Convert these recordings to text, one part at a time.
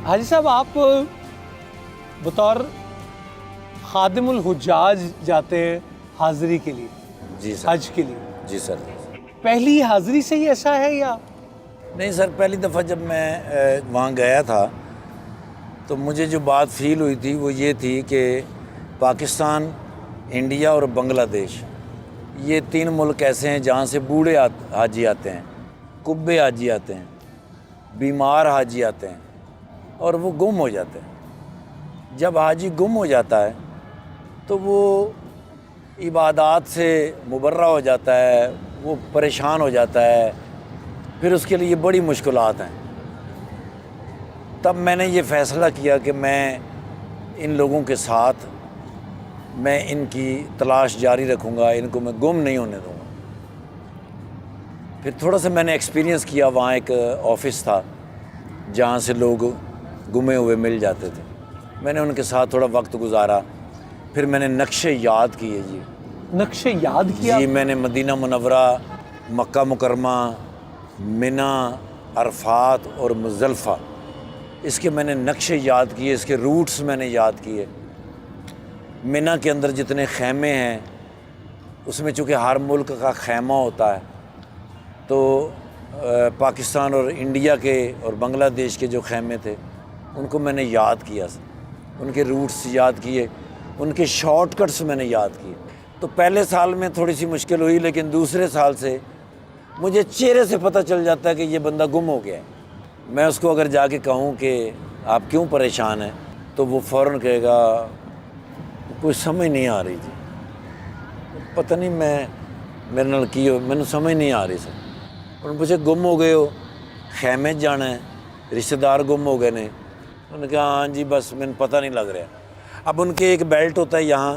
حاجی صاحب آپ بطور خادم الحجاج جاتے ہیں حاضری کے لیے، جی سر، حج کے لیے، جی سر۔ پہلی حاضری سے ہی ایسا ہے یا؟ نہیں سر، پہلی دفعہ جب میں وہاں گیا تھا تو مجھے جو بات فیل ہوئی تھی وہ یہ تھی کہ پاکستان، انڈیا اور بنگلہ دیش، یہ 3 ملک ایسے ہیں جہاں سے بوڑھے حاجی آتے ہیں، کبے حاجی آتے ہیں، بیمار حاجی آتے ہیں اور وہ گم ہو جاتے ہیں۔ جب حاجی گم ہو جاتا ہے تو وہ عبادات سے مبرہ ہو جاتا ہے، وہ پریشان ہو جاتا ہے، پھر اس کے لیے بڑی مشکلات ہیں۔ تب میں نے یہ فیصلہ کیا کہ میں ان لوگوں کے ساتھ میں ان کی تلاش جاری رکھوں گا، ان کو میں گم نہیں ہونے دوں گا۔ پھر تھوڑا سا میں نے ایکسپیرینس کیا، وہاں ایک آفس تھا جہاں سے لوگ گمے ہوئے مل جاتے تھے، میں نے ان کے ساتھ تھوڑا وقت گزارا، پھر میں نے نقشے یاد کیے جی۔ نقشے یاد کیا؟ جی، میں نے مدینہ منورہ، مکہ مکرمہ، منی، عرفات اور مزدلفہ، اس کے میں نے نقشے یاد کیے، اس کے روٹس میں نے یاد کیے۔ منی کے اندر جتنے خیمے ہیں اس میں چونکہ ہر ملک کا خیمہ ہوتا ہے، تو پاکستان اور انڈیا کے اور بنگلہ دیش کے جو خیمے تھے ان کو میں نے یاد کیا، ان کے روٹس یاد کیے، ان کے شارٹ کٹس میں نے یاد کیے۔ تو پہلے سال میں تھوڑی سی مشکل ہوئی، لیکن دوسرے سال سے مجھے چہرے سے پتہ چل جاتا ہے کہ یہ بندہ گم ہو گیا ہے۔ میں اس کو اگر جا کے کہوں کہ آپ کیوں پریشان ہیں تو وہ فوراً کہے گا کوئی سمجھ نہیں آ رہی جی، پتہ نہیں میرے نال کی ہو، میں نے سمجھ نہیں آ رہی سر۔ انہوں نے پوچھا گم ہو گئے ہو، خیمے جانا ہے، رشتہ دار گم ہو گئے نے؟ انہوں نے کہا ہاں جی بس میں پتہ نہیں لگ رہا۔ اب ان کے ایک بیلٹ ہوتا ہے یہاں،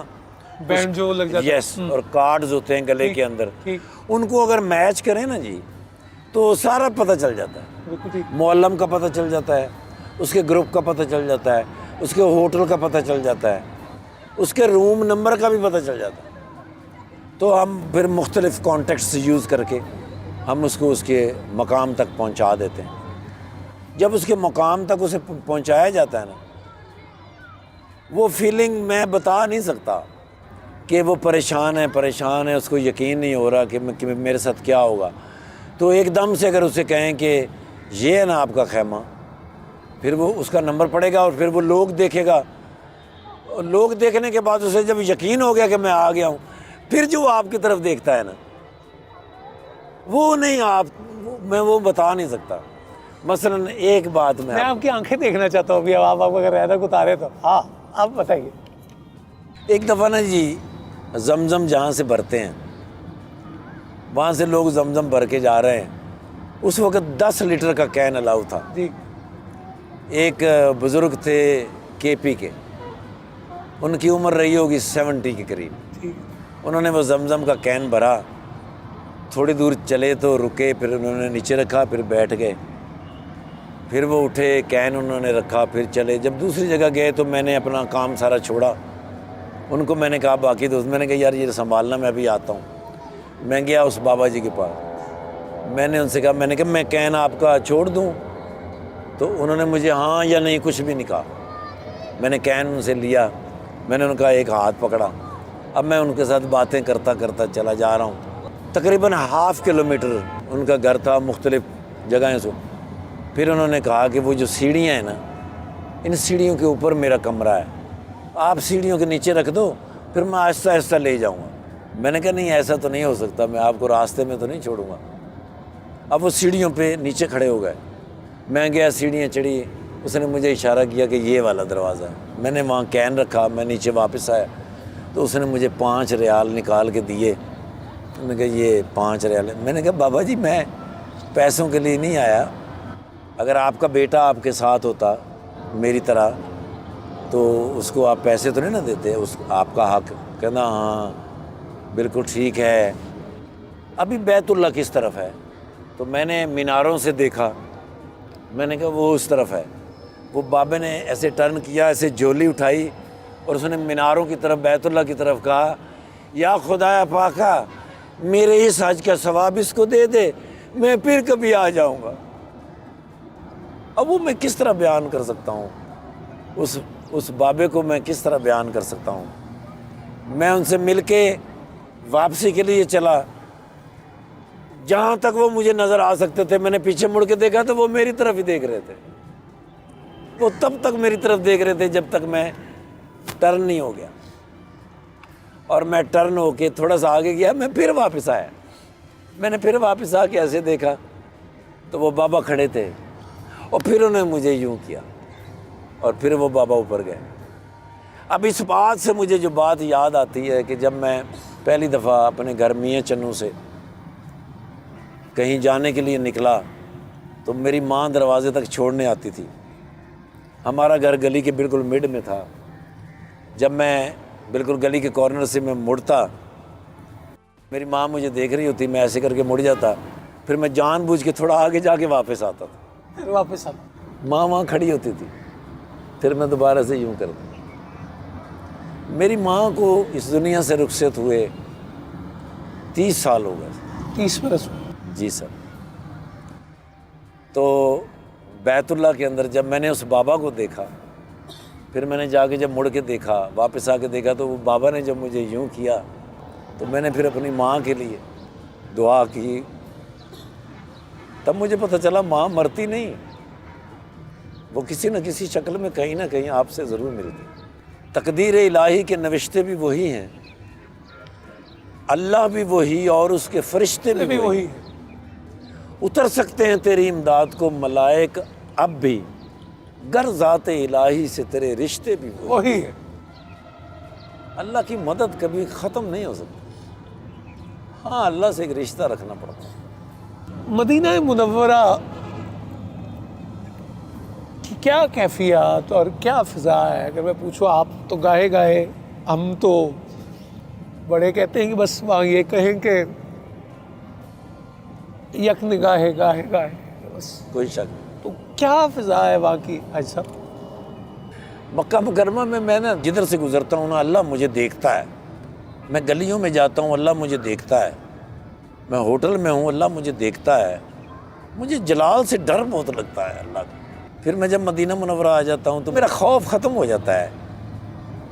بینڈ جو لگ جاتا ہے، یس، اور کارڈز ہوتے ہیں گلے کے اندر، ٹھیک، ان کو اگر میچ کریں نا جی تو سارا پتہ چل جاتا ہے، بالکل ٹھیک، معلم کا پتہ چل جاتا ہے، اس کے گروپ کا پتہ چل جاتا ہے، اس کے ہوٹل کا پتہ چل جاتا ہے، اس کے روم نمبر کا بھی پتہ چل جاتا ہے۔ تو ہم پھر مختلف کانٹیکٹس یوز کر کے ہم اس کو اس کے مقام تک پہنچا دیتے ہیں۔ جب اس کے مقام تک اسے پہنچایا جاتا ہے نا، وہ فیلنگ میں بتا نہیں سکتا کہ وہ پریشان ہے، اس کو یقین نہیں ہو رہا کہ میرے ساتھ کیا ہوگا۔ تو ایک دم سے اگر اسے کہیں کہ یہ ہے نا آپ کا خیمہ، پھر وہ اس کا نمبر پڑے گا اور پھر وہ لوگ دیکھے گا، اور لوگ دیکھنے کے بعد اسے جب یقین ہو گیا کہ میں آ گیا ہوں، پھر جو آپ کی طرف دیکھتا ہے نا وہ نہیں، میں وہ بتا نہیں سکتا۔ مثلا ایک بات میں آپ کی آنکھیں دیکھنا چاہتا ہوں ابھی، اب آپ اگر رہنا اتارے تو ہاں آپ بتائیے۔ ایک دفعہ نا جی زمزم جہاں سے بھرتے ہیں وہاں سے لوگ زمزم بھر کے جا رہے ہیں، اس وقت 10 لیٹر کا کین الاؤ تھا۔ جی، ایک بزرگ تھے کے پی کے، ان کی عمر رہی ہوگی 70 کے قریب، ٹھیک، انہوں نے وہ زمزم کا کین بھرا، تھوڑی دور چلے تو رکے، پھر انہوں نے نیچے رکھا، پھر بیٹھ گئے، پھر وہ اٹھے، کین انہوں نے رکھا، پھر چلے۔ جب دوسری جگہ گئے تو میں نے اپنا کام سارا چھوڑا، ان کو میں نے کہا باقی دوست، میں نے کہا یار یہ سنبھالنا، میں ابھی آتا ہوں۔ میں گیا اس بابا جی کے پاس، میں نے ان سے کہا، میں نے کہا میں کین آپ کا چھوڑ دوں؟ تو انہوں نے مجھے ہاں یا نہیں کچھ بھی نہیں کہا۔ میں نے کین ان سے لیا، میں نے ان کا ایک ہاتھ پکڑا، اب میں ان کے ساتھ باتیں کرتا کرتا چلا جا رہا ہوں۔ تقریباً ½ کلومیٹر ان کا گھر تھا، مختلف جگہیں سے۔ پھر انہوں نے کہا کہ وہ جو سیڑھیاں ہیں نا، ان سیڑھیوں کے اوپر میرا کمرہ ہے، آپ سیڑھیوں کے نیچے رکھ دو، پھر میں آہستہ آہستہ لے جاؤں گا۔ میں نے کہا نہیں ایسا تو نہیں ہو سکتا، میں آپ کو راستے میں تو نہیں چھوڑوں گا۔ اب وہ سیڑھیوں پہ نیچے کھڑے ہو گئے، میں گیا، سیڑھیاں چڑھی، اس نے مجھے اشارہ کیا کہ یہ والا دروازہ ہے۔ میں نے وہاں کین رکھا، میں نیچے واپس آیا تو اس نے مجھے 5 ریال نکال کے دیے۔ میں نے کہا یہ 5 ریال ہے۔ میں نے کہا بابا جی میں پیسوں کے لیے نہیں آیا، اگر آپ کا بیٹا آپ کے ساتھ ہوتا میری طرح تو اس کو آپ پیسے تو نہیں نہ دیتے، اس آپ کا حق۔ کہنا ہاں بالکل ٹھیک ہے۔ ابھی بیت اللہ کس طرف ہے؟ تو میں نے میناروں سے دیکھا، میں نے کہا وہ اس طرف ہے۔ وہ بابے نے ایسے ٹرن کیا، ایسے جھولی اٹھائی اور اس نے میناروں کی طرف، بیت اللہ کی طرف کہا، یا خدایا پاکا میرے اس حج کا ثواب اس کو دے دے، میں پھر کبھی آ جاؤں گا۔ اب وہ میں کس طرح بیان کر سکتا ہوں، اس بابے کو میں کس طرح بیان کر سکتا ہوں؟ میں ان سے مل کے واپسی کے لیے چلا، جہاں تک وہ مجھے نظر آ سکتے تھے میں نے پیچھے مڑ کے دیکھا تو وہ میری طرف ہی دیکھ رہے تھے، وہ تب تک میری طرف دیکھ رہے تھے جب تک میں ٹرن نہیں ہو گیا، اور میں ٹرن ہو کے تھوڑا سا آگے گیا، میں پھر واپس آیا، میں نے پھر واپس آ کے ایسے دیکھا تو وہ بابا کھڑے تھے، اور پھر انہوں نے مجھے یوں کیا اور پھر وہ بابا اوپر گئے۔ اب اس بات سے مجھے جو بات یاد آتی ہے کہ جب میں پہلی دفعہ اپنے گھر میاں چنوں سے کہیں جانے کے لیے نکلا تو میری ماں دروازے تک چھوڑنے آتی تھی، ہمارا گھر گلی کے بالکل مڈ میں تھا، جب میں بالکل گلی کے کارنر سے میں مڑتا میری ماں مجھے دیکھ رہی ہوتی، میں ایسے کر کے مڑ جاتا، پھر میں جان بوجھ کے تھوڑا آگے جا کے واپس آتا تھا، پھر واپس آتا، ماں وہاں کھڑی ہوتی تھی، پھر میں دوبارہ سے یوں کرتا۔ میری ماں کو اس دنیا سے رخصت ہوئے 30 سال ہو گئے۔ 30 برس جی سر۔ تو بیت اللہ کے اندر جب میں نے اس بابا کو دیکھا، پھر میں نے جا کے جب مڑ کے دیکھا، واپس آ کے دیکھا تو وہ بابا نے جب مجھے یوں کیا تو میں نے پھر اپنی ماں کے لیے دعا کی، تب مجھے پتہ چلا ماں مرتی نہیں، وہ کسی نہ کسی شکل میں کہیں نہ کہیں آپ سے ضرور ملتی۔ تقدیر الہی کے نوشتے بھی وہی ہیں، اللہ بھی وہی اور اس کے فرشتے بھی وہی، اتر سکتے ہیں تیری امداد کو ملائک اب بھی، گر ذات الہی سے تیرے رشتے بھی وہی ہے۔ اللہ کی مدد کبھی ختم نہیں ہو سکتی، ہاں اللہ سے ایک رشتہ رکھنا پڑتا ہے۔ مدینہ منورہ کی کیا کیفیات اور کیا فضا ہے؟ اگر میں پوچھوں، آپ تو گاہے گاہے، ہم تو بڑے کہتے ہیں کہ بس وہاں یہ کہیں کہ یک نگاہے گاہے گاہے، بس کوئی شک نہیں۔ تو کیا فضا ہے وہاں کی حاجی صاحب؟ مکہ مکرمہ میں نا جدھر سے گزرتا ہوں نا اللہ مجھے دیکھتا ہے، میں گلیوں میں جاتا ہوں اللہ مجھے دیکھتا ہے، میں ہوٹل میں ہوں اللہ مجھے دیکھتا ہے، مجھے جلال سے ڈر بہت لگتا ہے اللہ کا۔ پھر میں جب مدینہ منورہ آ جاتا ہوں تو میرا خوف ختم ہو جاتا ہے،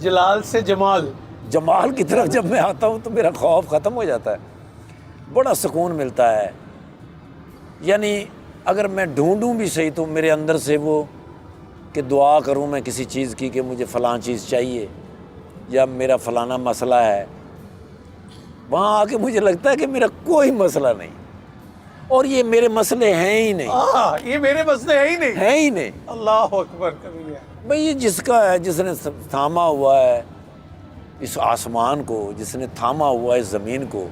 جلال سے جمال، جمال کی طرف جب میں آتا ہوں تو میرا خوف ختم ہو جاتا ہے، بڑا سکون ملتا ہے۔ یعنی اگر میں ڈھونڈوں بھی صحیح تو میرے اندر سے وہ کہ دعا کروں میں کسی چیز کی کہ مجھے فلاں چیز چاہیے یا میرا فلانا مسئلہ ہے، وہاں آ کے مجھے لگتا ہے کہ میرا کوئی مسئلہ نہیں، اور یہ میرے مسئلے ہیں ہی نہیں، یہ میرے مسئلے ہیں ہی نہیں، ہیں ہی نہیں۔ اللہ اکبر کبیرہ۔ بھئی یہ جس کا ہے، جس نے تھاما ہوا ہے اس آسمان کو، جس نے تھاما ہوا ہے اس زمین کو،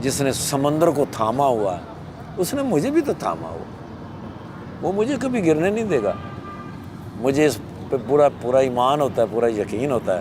جس نے سمندر کو تھاما ہوا ہے، اس نے مجھے بھی تو تھاما ہوا، وہ مجھے کبھی گرنے نہیں دے گا، مجھے اس پہ پورا ایمان ہوتا ہے، پورا یقین ہوتا ہے